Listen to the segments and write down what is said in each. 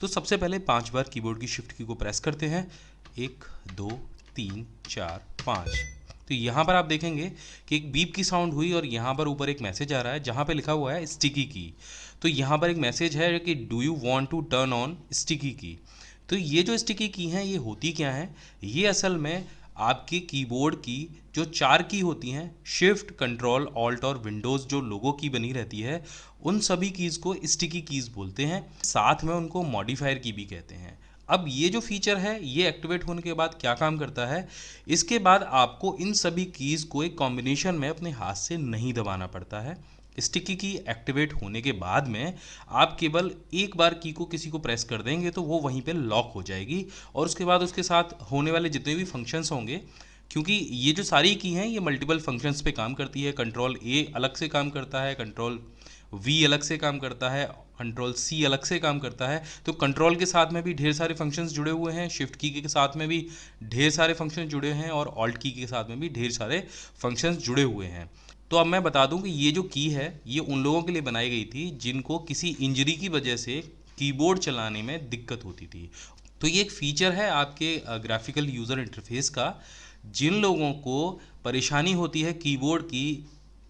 तो सबसे पहले 5 बार कीबोर्ड की शिफ्ट की को प्रेस करते हैं, 1 2 3 4 5। तो यहाँ पर आप देखेंगे कि एक बीप की साउंड हुई और यहाँ पर ऊपर एक मैसेज आ रहा है जहाँ पे लिखा हुआ है स्टिकी की। तो यहाँ पर एक मैसेज है कि do you want to turn on sticky key. तो ये जो स्टिकी की हैं ये होती क्या हैं, ये असल में आपके कीबोर्ड की जो 4 की होती हैं, शिफ्ट कंट्रोल ऑल्ट और विंडोज़ जो लोगो की बनी रहती है, उन सभी कीज़ को स्टिकी कीज़ बोलते हैं। साथ में उनको मॉडिफायर की भी कहते हैं। अब ये जो फीचर है ये एक्टिवेट होने के बाद क्या काम करता है, इसके बाद आपको इन सभी कीज़ को एक कॉम्बिनेशन में अपने हाथ से नहीं दबाना पड़ता है। स्टिकी की एक्टिवेट होने के बाद में आप केवल एक बार की को किसी को प्रेस कर देंगे तो वो वहीं पे लॉक हो जाएगी और उसके बाद उसके साथ होने वाले जितने भी फंक्शंस होंगे, क्योंकि ये जो सारी की हैं ये मल्टीपल फंक्शंस पे काम करती है। कंट्रोल ए अलग से काम करता है, कंट्रोल वी अलग से काम करता है, कंट्रोल सी अलग से काम करता है। तो कंट्रोल के साथ में भी ढेर सारे फंक्शंस जुड़े हुए हैं, शिफ्ट की के साथ में भी ढेर सारे फंक्शंस जुड़े हैं और ऑल्ट की के साथ में भी ढेर सारे फंक्शंस जुड़े हुए हैं। तो अब मैं बता दूं कि ये जो की है ये उन लोगों के लिए बनाई गई थी जिनको किसी इंजरी की वजह से कीबोर्ड चलाने में दिक्कत होती थी। तो ये एक फीचर है आपके ग्राफिकल यूज़र इंटरफेस का। जिन लोगों को परेशानी होती है कीबोर्ड की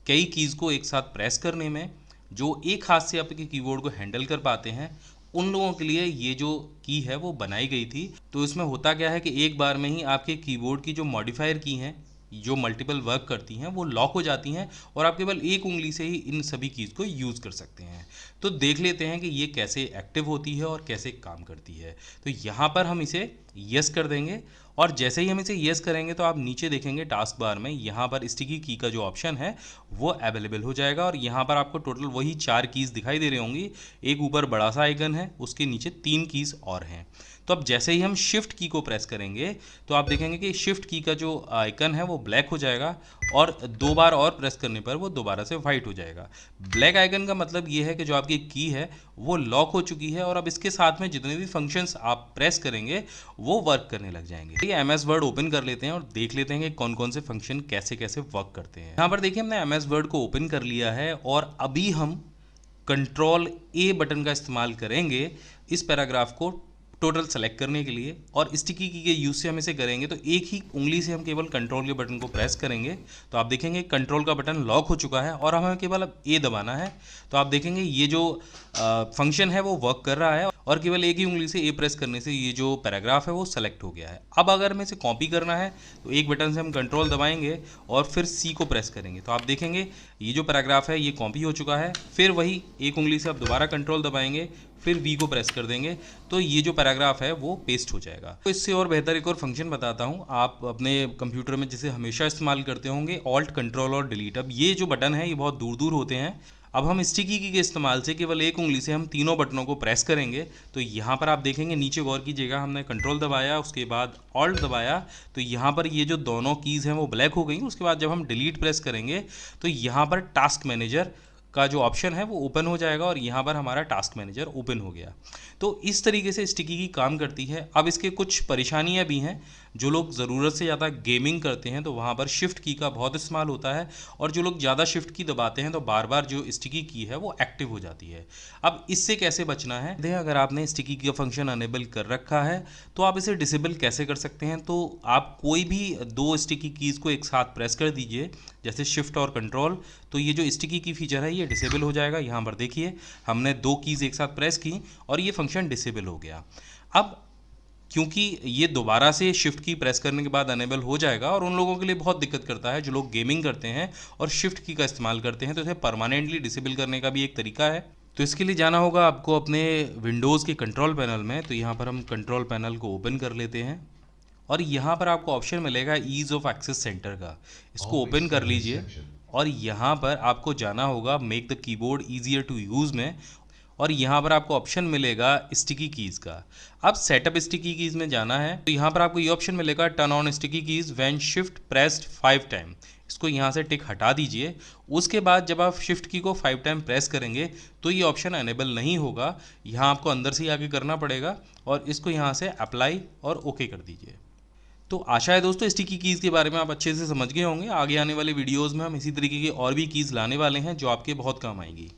कई कीज़ को एक साथ प्रेस करने में, जो एक हाथ से आपके कीबोर्ड को हैंडल कर पाते हैं, उन लोगों के लिए ये जो की है वो बनाई गई थी। तो इसमें होता क्या है कि एक बार में ही आपके कीबोर्ड की जो मॉडिफायर की हैं जो मल्टीपल वर्क करती हैं वो लॉक हो जाती हैं और आप केवल एक उंगली से ही इन सभी कीज़ को यूज़ कर सकते हैं। तो देख लेते हैं कि ये कैसे एक्टिव होती है और कैसे काम करती है। तो यहाँ पर हम इसे यस कर देंगे और जैसे ही हम इसे यस करेंगे तो आप नीचे देखेंगे टास्क बार में यहाँ पर स्टिकी की का जो ऑप्शन है वो अवेलेबल हो जाएगा और यहाँ पर आपको टोटल वही 4 कीज़ दिखाई दे रही होंगी। एक ऊपर बड़ा सा आइकन है, उसके नीचे 3 कीज़ और हैं। तो अब जैसे ही हम शिफ्ट की को प्रेस करेंगे तो आप देखेंगे कि शिफ्ट की का जो आइकन है वो ब्लैक हो जाएगा और 2 बार और प्रेस करने पर वो दोबारा से वाइट हो जाएगा। ब्लैक आइकन का मतलब ये है कि जो आपकी की है वो लॉक हो चुकी है और अब इसके साथ में जितने भी फंक्शंस आप प्रेस करेंगे वो वर्क करने लग जाएंगे। ये एमएस वर्ड ओपन कर लेते हैं और देख लेते हैं कि कौन कौन से फंक्शन कैसे कैसे वर्क करते हैं। यहाँ पर देखिए हमने एमएस वर्ड को ओपन कर लिया है और अभी हम कंट्रोल ए बटन का इस्तेमाल करेंगे इस पैराग्राफ को टोटल सेलेक्ट करने के लिए। और स्टिकी की के यूज़ से हम इसे करेंगे तो एक ही उंगली से हम केवल कंट्रोल के बटन को प्रेस करेंगे तो आप देखेंगे कंट्रोल का बटन लॉक हो चुका है और हमें केवल अब ए दबाना है। तो आप देखेंगे ये जो फंक्शन है वो वर्क कर रहा है और केवल एक ही उंगली से ए प्रेस करने से ये जो पैराग्राफ है वो सेलेक्ट हो गया है। अब अगर हमें इसे कॉपी करना है तो एक बटन से हम कंट्रोल दबाएंगे और फिर सी को प्रेस करेंगे तो आप देखेंगे ये जो पैराग्राफ है ये कॉपी हो चुका है। फिर वही एक उंगली से आप दोबारा कंट्रोल दबाएंगे, फिर वी को प्रेस कर देंगे तो ये जो पैराग्राफ है वो पेस्ट हो जाएगा। तो इससे और बेहतर एक और फंक्शन बताता हूँ, आप अपने कंप्यूटर में जिसे हमेशा इस्तेमाल करते होंगे ऑल्ट कंट्रोल और डिलीट। अब ये जो बटन है ये बहुत दूर दूर होते हैं। अब हम स्टिकी की के इस्तेमाल से केवल एक उंगली से हम तीनों बटनों को प्रेस करेंगे तो यहाँ पर आप देखेंगे नीचे गौर कीजिएगा, हमने कंट्रोल दबाया उसके बाद ऑल्ट दबाया तो यहाँ पर ये जो दोनों कीज़ हैं वो ब्लैक हो गई। उसके बाद जब हम डिलीट प्रेस करेंगे तो यहाँ पर टास्क मैनेजर का जो ऑप्शन है वो ओपन हो जाएगा और यहाँ पर हमारा टास्क मैनेजर ओपन हो गया। तो इस तरीके से स्टिकी की काम करती है। अब इसके कुछ परेशानियाँ भी हैं। जो लोग ज़रूरत से ज़्यादा गेमिंग करते हैं तो वहाँ पर शिफ्ट की का बहुत इस्तेमाल होता है और जो लोग ज़्यादा शिफ्ट की दबाते हैं तो बार बार जो स्टिकी की है वो एक्टिव हो जाती है। अब इससे कैसे बचना है, देखिए अगर आपने स्टिकी की का फंक्शन अनेबल कर रखा है तो आप इसे डिसेबल कैसे कर सकते हैं। तो आप कोई भी 2 स्टिकी कीज़ को एक साथ प्रेस कर दीजिए जैसे शिफ्ट और कंट्रोल, तो ये जो स्टिकी की फीचर है ये डिसेबल हो जाएगा। यहाँ पर देखिए हमने 2 कीज़ एक साथ प्रेस की और ये फंक्शन डिसेबल हो गया। अब क्योंकि ये दोबारा से शिफ्ट की प्रेस करने के बाद अनेबल हो जाएगा और उन लोगों के लिए बहुत दिक्कत करता है जो लोग गेमिंग करते हैं और शिफ्ट की का इस्तेमाल करते हैं, तो इसे परमानेंटली डिसेबल करने का भी एक तरीका है। तो इसके लिए जाना होगा आपको अपने विंडोज़ के कंट्रोल पैनल में। तो यहाँ पर हम कंट्रोल पैनल को ओपन कर लेते हैं और यहाँ पर आपको ऑप्शन मिलेगा ईज़ ऑफ एक्सेस सेंटर का, इसको ओपन कर लीजिए और यहाँ पर आपको जाना होगा make the keyboard easier to use में और यहाँ पर आपको ऑप्शन मिलेगा स्टिकी कीज़ का। अब सेटअप स्टिकी कीज़ में जाना है तो यहाँ पर आपको ये ऑप्शन मिलेगा turn on sticky keys when shift pressed 5 time. इसको यहाँ से टिक हटा दीजिए। उसके बाद जब आप शिफ्ट की को 5 टाइम प्रेस करेंगे तो ये ऑप्शन अनेबल नहीं होगा, यहाँ आपको अंदर से ही आगे करना पड़ेगा और इसको यहाँ से अप्लाई और ओके कर दीजिए। तो आशा है दोस्तों स्टिकी कीज़ के बारे में आप अच्छे से समझ गए होंगे। आगे आने वाले वीडियोज़ में हम इसी तरीके की और भी कीज़ लाने वाले हैं जो आपके बहुत काम आएंगी।